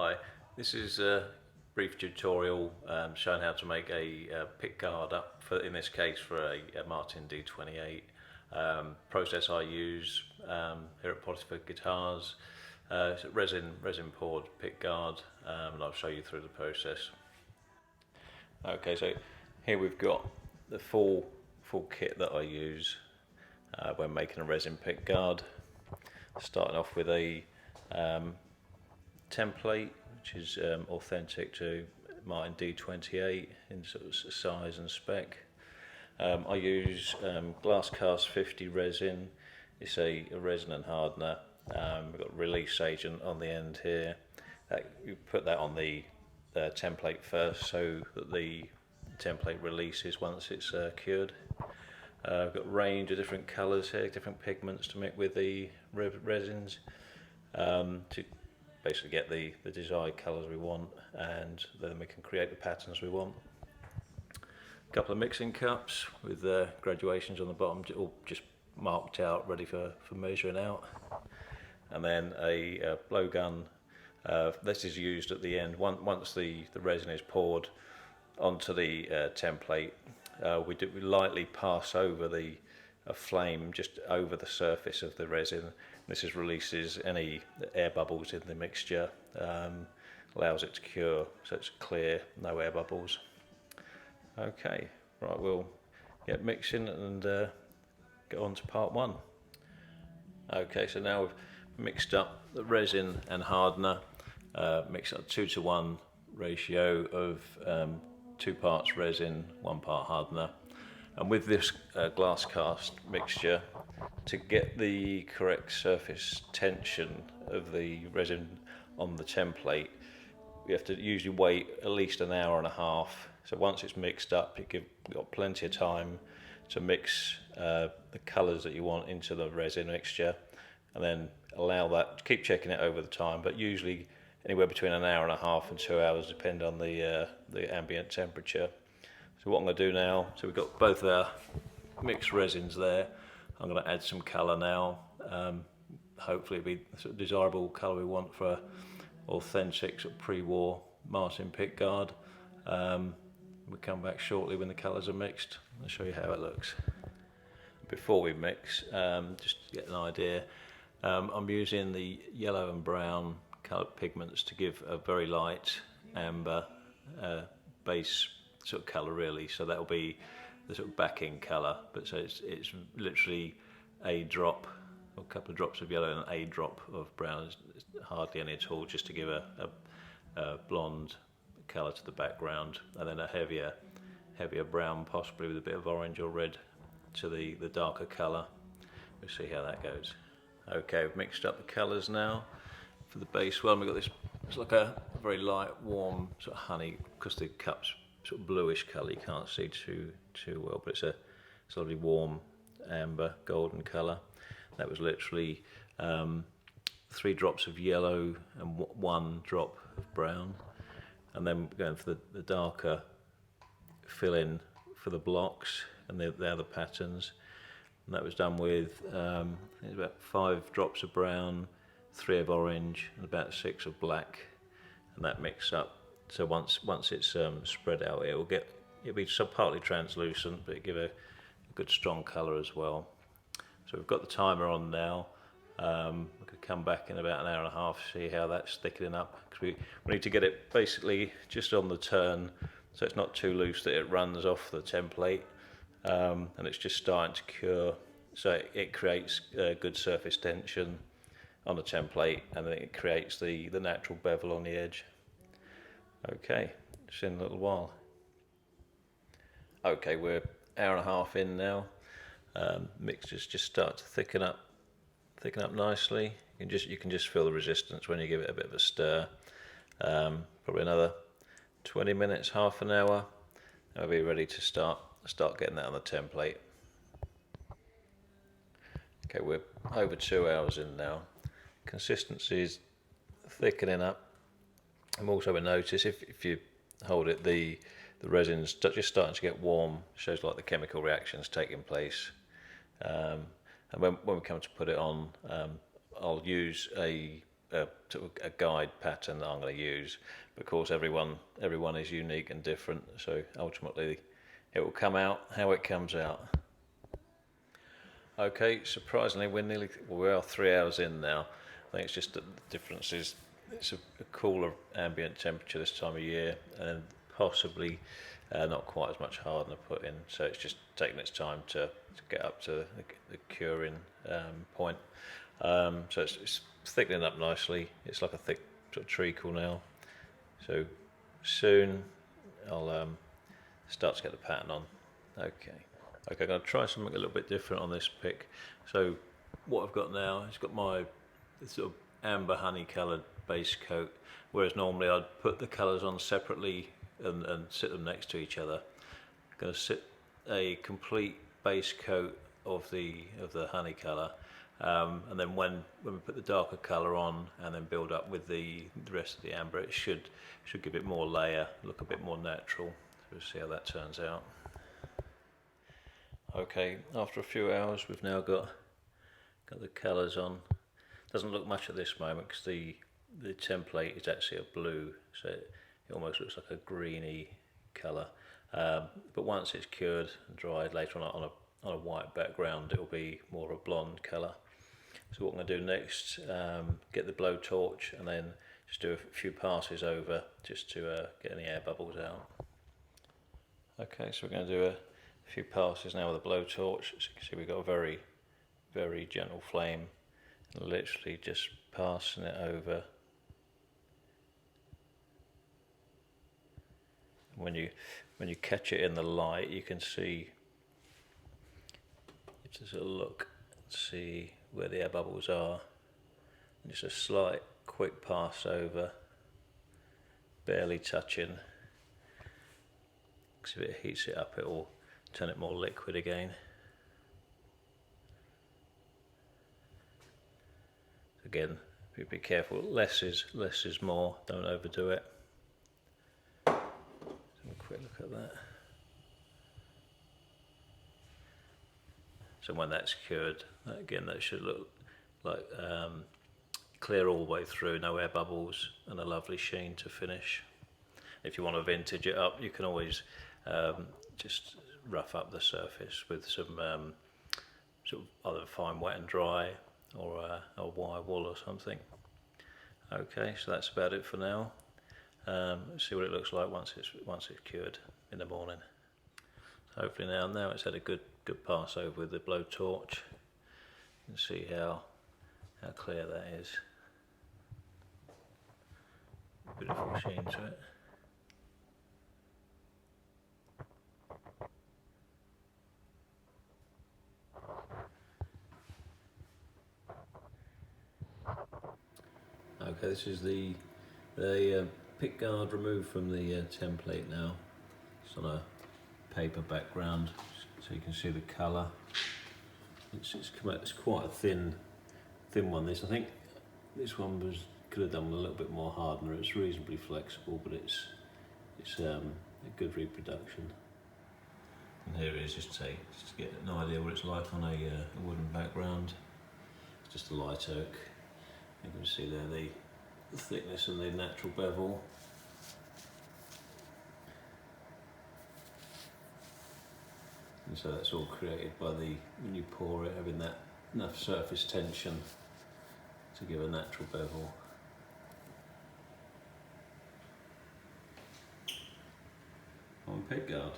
Hi, this is a brief tutorial showing how to make a pick guard up, for, in this case for a Martin D28. Process I use here at Potipher guitars. It's a resin poured pick guard, and I'll show you through the process. Okay, so here we've got the full kit that I use when making a resin pick guard. Starting off with a template, which is authentic to Martin D28 in sort of size and spec. I use glass cast 50 resin. It's a resin and hardener. We've got release agent on the end here. You put that on the template first so that the template releases once it's cured. We've got a range of different colours here, different pigments to make with the resins to basically get the desired colours we want, and then we can create the patterns we want. A couple of mixing cups with graduations on the bottom, all just marked out, ready for measuring out. And then a blowgun. This is used at the end. Once the resin is poured onto the template, we lightly pass over a flame just over the surface of the resin. This releases any air bubbles in the mixture, allows it to cure so it's clear, no air bubbles. Okay, right, we'll get mixing and go on to part one. Okay, so now we've mixed up the resin and hardener, mixed up 2:1 ratio of 2 parts resin, 1 part hardener. And with this glass cast mixture, to get the correct surface tension of the resin on the template, we have to usually wait at least an hour and a half. So once it's mixed up, you've got plenty of time to mix the colours that you want into the resin mixture, and then allow that, keep checking it over the time, but usually anywhere between an hour and a half and 2 hours, depending on the ambient temperature. So what I'm going to do now, so we've got both our mixed resins there. I'm going to add some colour now. Hopefully it'll be the sort of desirable colour we want for an authentic sort of pre-war Martin pickguard. We'll come back shortly when the colours are mixed. I'll show you how it looks. Before we mix, just to get an idea, I'm using the yellow and brown coloured pigments to give a very light amber base sort of colour, really. So that'll be the sort of backing colour, but so it's literally a drop, or a couple of drops of yellow and a drop of brown. It's hardly any at all, just to give a blonde colour to the background, and then a heavier brown, possibly with a bit of orange or red to the darker colour. We'll see how that goes. Okay, we've mixed up the colours now. For the base one, we've got this, it's like a very light, warm sort of honey, because the cup's sort of bluish colour, you can't see too well, but it's a lovely warm amber golden colour. That was literally 3 drops of yellow and 1 drop of brown. And then going for the darker fill in for the blocks and the other patterns. And that was done with about 5 drops of brown, 3 of orange, and about 6 of black, and that mix up. So once it's spread out, it'll be partly translucent, but it'll give a good strong colour as well. So we've got the timer on now. We could come back in about an hour and a half, see how that's thickening up, because we need to get it basically just on the turn, so it's not too loose that it runs off the template, and it's just starting to cure, so it creates good surface tension on the template, and then it creates the natural bevel on the edge. Okay, just in a little while. Okay, we're an hour and a half in now. Mixtures just start to thicken up nicely. You can just feel the resistance when you give it a bit of a stir. Probably another 20 minutes, half an hour, and we'll be ready to start getting that on the template. Okay, we're over 2 hours in now. Consistency is thickening up. And also we notice if you hold it, the resin's just starting to get warm. Shows like the chemical reactions taking place. And when we come to put it on, I'll use a sort of a guide pattern that I'm going to use. But of course, everyone is unique and different, so ultimately it will come out how it comes out. Okay, surprisingly, we are 3 hours in now. I think it's just that the difference is it's a cooler ambient temperature this time of year, and possibly not quite as much hardener put in, so it's just taking its time to get up to the curing point. So it's thickening up nicely. It's like a thick sort of treacle now. So soon I'll start to get the pattern on. Okay, I'm going to try something a little bit different on this pick. So what I've got now, it's got my sort of amber honey coloured base coat, whereas normally I'd put the colours on separately and sit them next to each other. I'm going to sit a complete base coat of the honey colour, and then when we put the darker colour on and then build up with the rest of the amber, it should give it more layer, look a bit more natural. So we'll see how that turns out. Okay, after a few hours we've now got the colours on. Doesn't look much at this moment because the template is actually a blue, so it almost looks like a greeny colour. But once it's cured and dried later on a white background, it will be more of a blonde colour. So what I'm going to do next, get the blowtorch and then just do a few passes over just to get any air bubbles out. Okay, so we're going to do a few passes now with a blowtorch. So you can see we've got a very, very gentle flame, literally just passing it over. When you catch it in the light, you can see, just a look, see where the air bubbles are, and just a slight quick pass over, barely touching, because if it heats it up it will turn it more liquid again. Again, be careful, less is more, don't overdo it. Have a quick look at that. So when that's cured, again that should look like clear all the way through, no air bubbles, and a lovely sheen to finish. If you want to vintage it up, you can always just rough up the surface with some sort of either fine wet and dry or wire wool or something. Okay, so that's about it for now. Let's see what it looks like once it's cured in the morning. Hopefully now it's had a good pass over with the blowtorch. You can see how clear that is. Beautiful sheen to it. Okay, this is the Pickguard removed from the template now. It's on a paper background, so you can see the colour. It's quite a thin one. This, I think this one could have done with a little bit more hardener. It's reasonably flexible, but it's a good reproduction. And here it is, just to get an idea what it's like on a wooden background. It's just a light oak. You can see there the thickness and the natural bevel. And so that's all created by when you pour it, having that enough surface tension to give a natural bevel. On Pickguard.